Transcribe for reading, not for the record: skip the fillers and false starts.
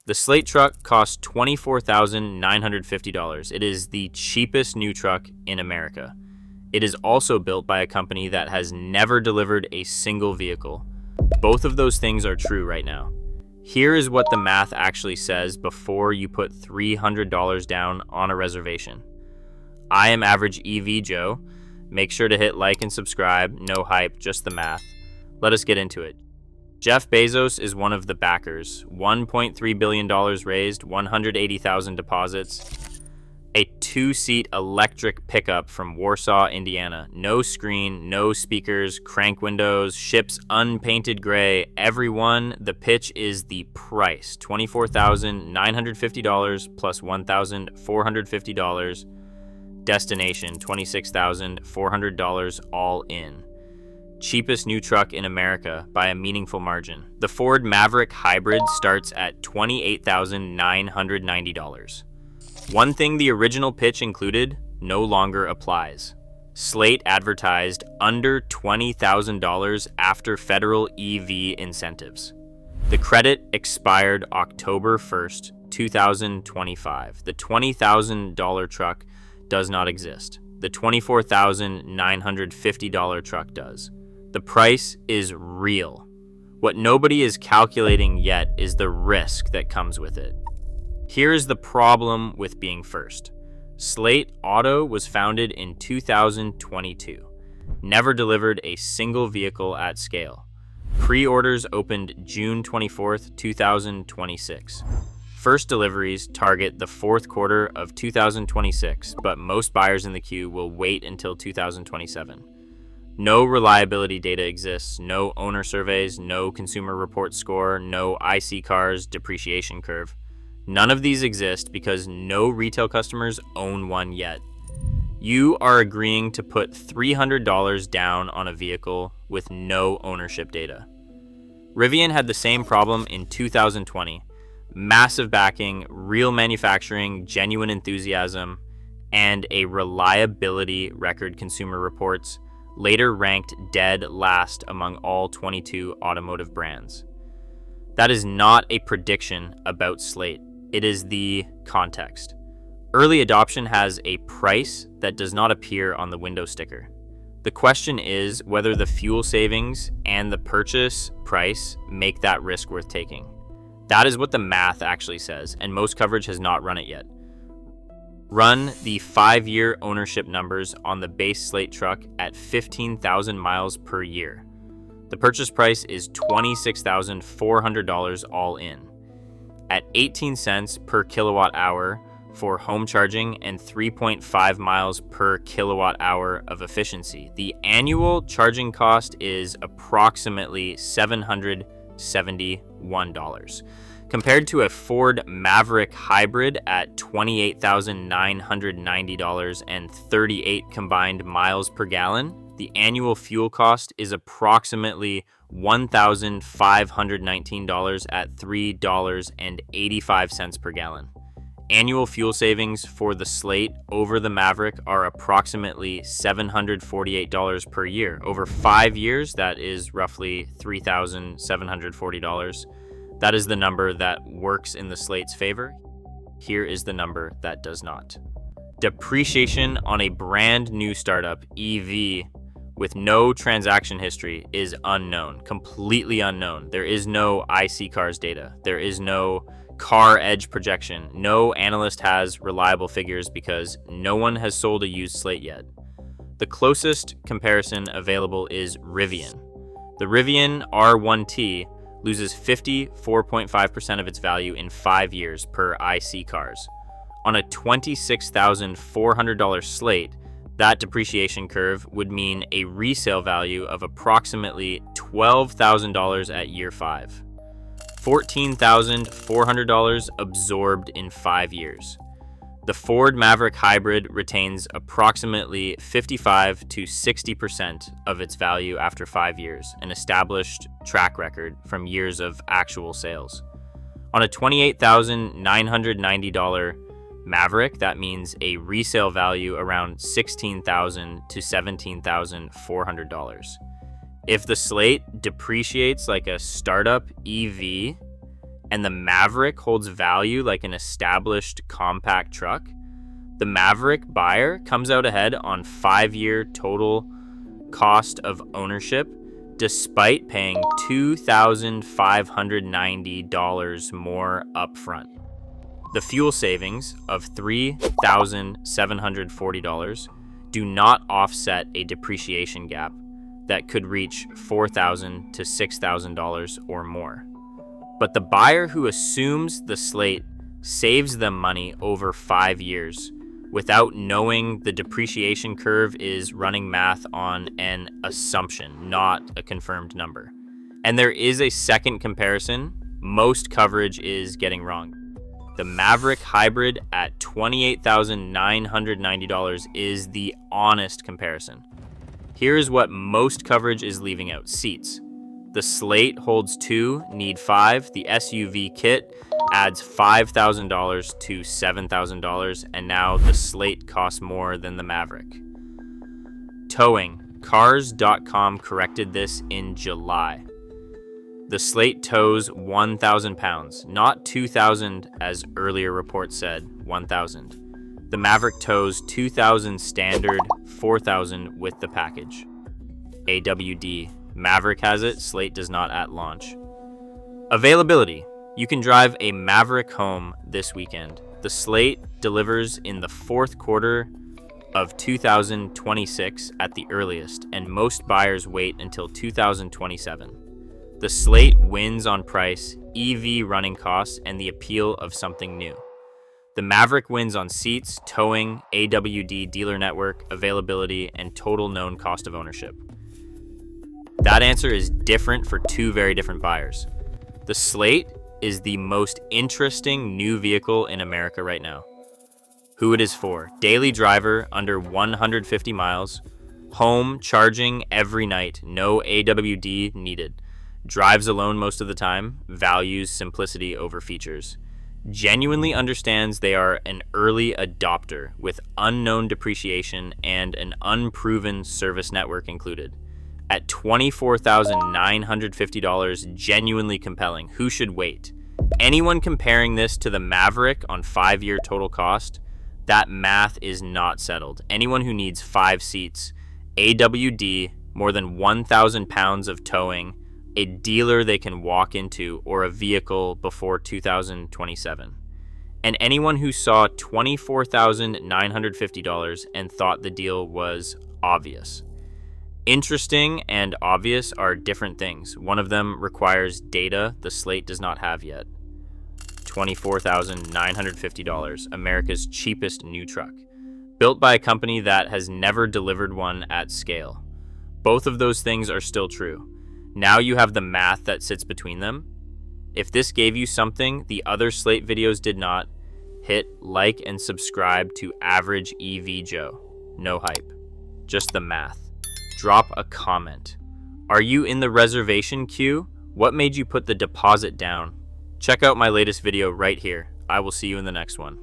The Slate truck costs $24,950. It is the cheapest new truck in America. It is also built by a company that has never delivered a single vehicle. Both of those things are true right now. Here is what the math actually says before you put $300 down on a reservation. I am Average EV Joe. Make sure to hit like and subscribe. No hype, just the math. Let us get into it. Jeff Bezos is one of the backers. $1.3 billion raised, 180,000 deposits. A two-seat electric pickup from Warsaw, Indiana. No screen, no speakers, crank windows, ships unpainted gray. Everyone, the pitch is the price. $24,950 plus $1,450. Destination, $26,400 all in. Cheapest new truck in America by a meaningful margin. The Ford Maverick Hybrid starts at $28,990. One thing the original pitch included no longer applies. Slate advertised under $20,000 after federal EV incentives. The credit expired October 1st, 2025. The $20,000 truck does not exist. The $24,950 truck does. The price is real. What nobody is calculating yet is the risk that comes with it. Here's the problem with being first. Slate Auto was founded in 2022. Never delivered a single vehicle at scale. Pre-orders opened June 24th, 2026. First deliveries target the fourth quarter of 2026, but most buyers in the queue will wait until 2027. No reliability data exists, no owner surveys, no consumer report score, no IC cars depreciation curve. None of these exist because no retail customers own one yet. You are agreeing to put $300 down on a vehicle with no ownership data. Rivian had the same problem in 2020. Massive backing, real manufacturing, genuine enthusiasm, and a reliability record. Consumer Reports later ranked dead last among all 22 automotive brands. That is not a prediction about Slate. It is the context. Early adoption has a price that does not appear on the window sticker. The question is whether the fuel savings and the purchase price make that risk worth taking. That is what the math actually says, and most coverage has not run it yet. Run the 5-year ownership numbers on the base Slate truck at 15,000 miles per year. The purchase price is $26,400 all in. At 18 cents per kilowatt hour for home charging and 3.5 miles per kilowatt hour of efficiency, the annual charging cost is approximately $771. Compared to a Ford Maverick Hybrid at $28,990 and 38 combined miles per gallon, the annual fuel cost is approximately $1,519 at $3.85 per gallon. Annual fuel savings for the Slate over the Maverick are approximately $748 per year. Over 5 years, that is roughly $3,740. That is the number that works in the Slate's favor. Here is the number that does not. Depreciation on a brand new startup EV with no transaction history is unknown, completely unknown. There is no IC cars data. There is no car edge projection. No analyst has reliable figures because no one has sold a used Slate yet. The closest comparison available is Rivian. The Rivian R1T loses 54.5% of its value in 5 years per IC cars. On a $26,400 Slate, that depreciation curve would mean a resale value of approximately $12,000 at year 5. $14,400 absorbed in 5 years. The Ford Maverick Hybrid retains approximately 55 to 60% of its value after 5 years, an established track record from years of actual sales. On a $28,990 Maverick, that means a resale value around $16,000 to $17,400. If the Slate depreciates like a startup EV, and the Maverick holds value like an established compact truck, the Maverick buyer comes out ahead on 5-year total cost of ownership despite paying $2,590 more upfront. The fuel savings of $3,740 do not offset a depreciation gap that could reach $4,000 to $6,000 or more. But the buyer who assumes the Slate saves them money over 5 years without knowing the depreciation curve is running math on an assumption, not a confirmed number. And there is a second comparison most coverage is getting wrong. The Maverick Hybrid at $28,990 is the honest comparison. Here's what most coverage is leaving out: seats. The Slate holds 2, need 5. The SUV kit adds $5,000 to $7,000, and now the Slate costs more than the Maverick. Towing. Cars.com corrected this in July. The Slate tows 1,000 pounds, not 2,000 as earlier reports said, 1,000. The Maverick tows 2,000 standard, 4,000 with the package. AWD. Maverick has it, Slate does not at launch. Availability. You can drive a Maverick home this weekend. The Slate delivers in the fourth quarter of 2026 at the earliest, and most buyers wait until 2027. The Slate wins on price, EV running costs, and the appeal of something new. The Maverick wins on seats, towing, AWD dealer network, availability, and total known cost of ownership. That answer is different for two very different buyers. The Slate is the most interesting new vehicle in America right now. Who it is for: daily driver under 150 miles, home charging every night, no AWD needed, drives alone most of the time, values simplicity over features, genuinely understands they are an early adopter with unknown depreciation and an unproven service network included. At $24,950, genuinely compelling. Who should wait? Anyone comparing this to the Maverick on 5-year total cost, that math is not settled. Anyone who needs 5 seats, AWD, more than 1,000 pounds of towing, a dealer they can walk into, or a vehicle before 2027. And anyone who saw $24,950 and thought the deal was obvious. Interesting and obvious are different things. One of them requires data the Slate does not have yet. $24,950, America's cheapest new truck. Built by a company that has never delivered one at scale. Both of those things are still true. Now you have the math that sits between them. If this gave you something the other Slate videos did not, hit like and subscribe to Average EV Joe. No hype, just the math. Drop a comment. Are you in the reservation queue? What made you put the deposit down? Check out my latest video right here. I will see you in the next one.